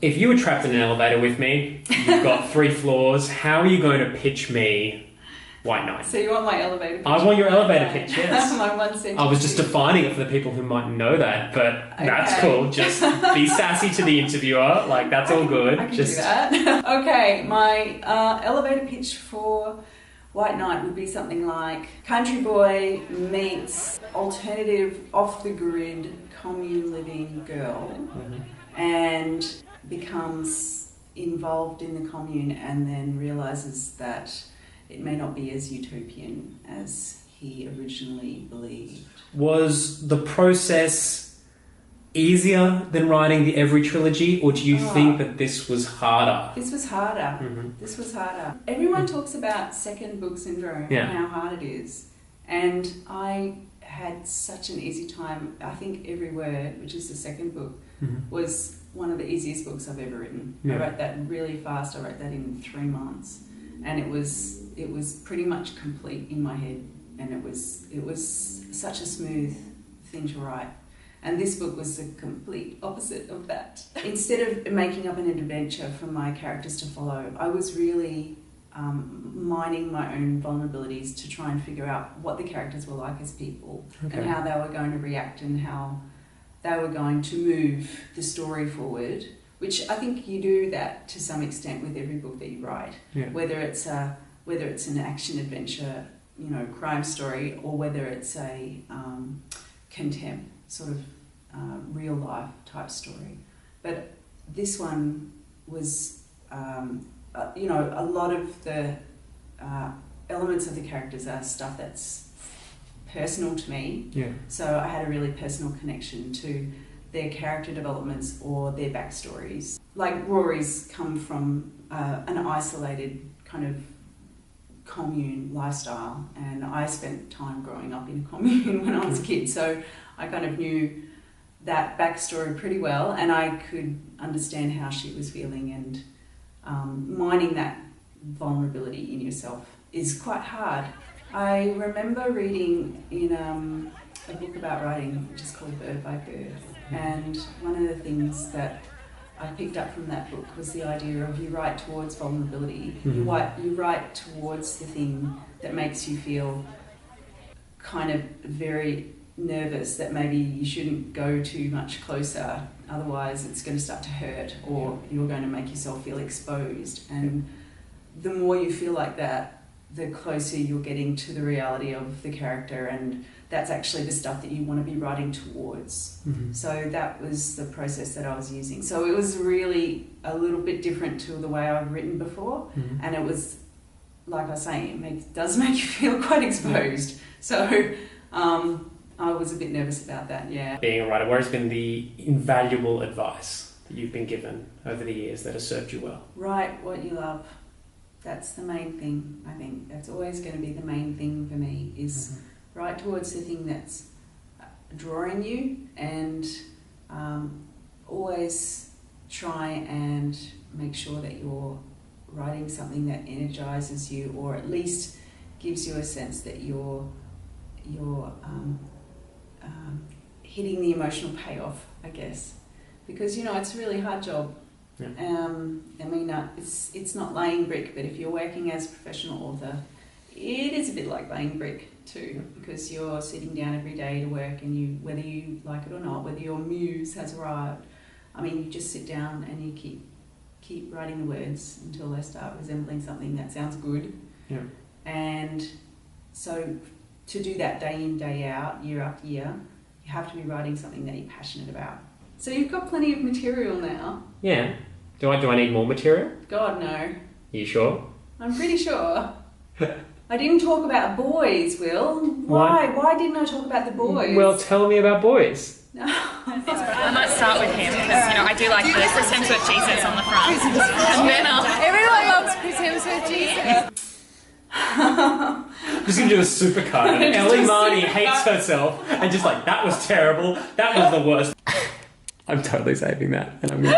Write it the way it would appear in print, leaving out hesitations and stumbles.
If you were trapped in an elevator with me, you've got 3 floors, how are you going to pitch me White Knight? So you want my elevator pitch? I want your elevator pitch, yes. My 1 sentence. I was just defining it for the people who might know that, but that's cool. Just be sassy to the interviewer. Like, that's all good. I can do that. Okay, my elevator pitch for White Knight would be something like country boy meets alternative, off-the-grid, commune living girl and becomes involved in the commune and then realises that it may not be as utopian as he originally believed. Was the process easier than writing the Every trilogy, or do you think that this was harder? This was harder. This was harder. Everyone talks about second book syndrome and how hard it is. And I had such an easy time. I think Every Word, which is the second book, was one of the easiest books I've ever written. I wrote that really fast. I wrote that in 3 months. And it was pretty much complete in my head. And it was such a smooth thing to write. And this book was the complete opposite of that. Instead of making up an adventure for my characters to follow, I was really mining my own vulnerabilities to try and figure out what the characters were like as people and how they were going to react and how they were going to move the story forward, which I think you do that to some extent with every book that you write, whether it's an action adventure, crime story, or whether it's a contempt sort of real life type story. But this one was, a lot of the elements of the characters are stuff that's personal to me. So I had a really personal connection to their character developments or their backstories. Like Rory's come from an isolated kind of commune lifestyle, and I spent time growing up in a commune when I was a kid, so I kind of knew that backstory pretty well, and I could understand how she was feeling, and mining that vulnerability in yourself is quite hard. I remember reading in a book about writing, which is called Bird by Bird, and one of the things that I picked up from that book was the idea of you write towards vulnerability. You write towards the thing that makes you feel kind of very nervous, that maybe you shouldn't go too much closer, otherwise it's going to start to hurt, or you're going to make yourself feel exposed. And the more you feel like that, the closer you're getting to the reality of the character, and that's actually the stuff that you want to be writing towards. So that was the process that I was using. So it was really a little bit different to the way I've written before, and it was, like I was saying, it does make you feel quite exposed. So I was a bit nervous about that, Being a writer, what has been the invaluable advice that you've been given over the years that has served you well? Write what you love. That's the main thing, I think. That's always going to be the main thing for me, is write towards the thing that's drawing you, and always try and make sure that you're writing something that energizes you, or at least gives you a sense that you're hitting the emotional payoff, I guess. Because, it's a really hard job. It's not laying brick, but if you're working as a professional author, it is a bit like laying brick too, because you're sitting down every day to work, and whether you like it or not, whether your muse has arrived, you just sit down and you keep writing the words until they start resembling something that sounds good. And so to do that day in, day out, year after year, you have to be writing something that you're passionate about. So you've got plenty of material now. Yeah. Do I need more material? God, no. Are you sure? I'm pretty sure. I didn't talk about boys, Will. Why? Why didn't I talk about the boys? Well, tell me about boys. I might start with him because, I do like the Chris Hemsworth Jesus on the front. And then everyone loves Chris Hemsworth Jesus. Just gonna do a supercut. Ellie Marney hates herself and just like, that was terrible. That was the worst. I'm totally saving that, and I'm gonna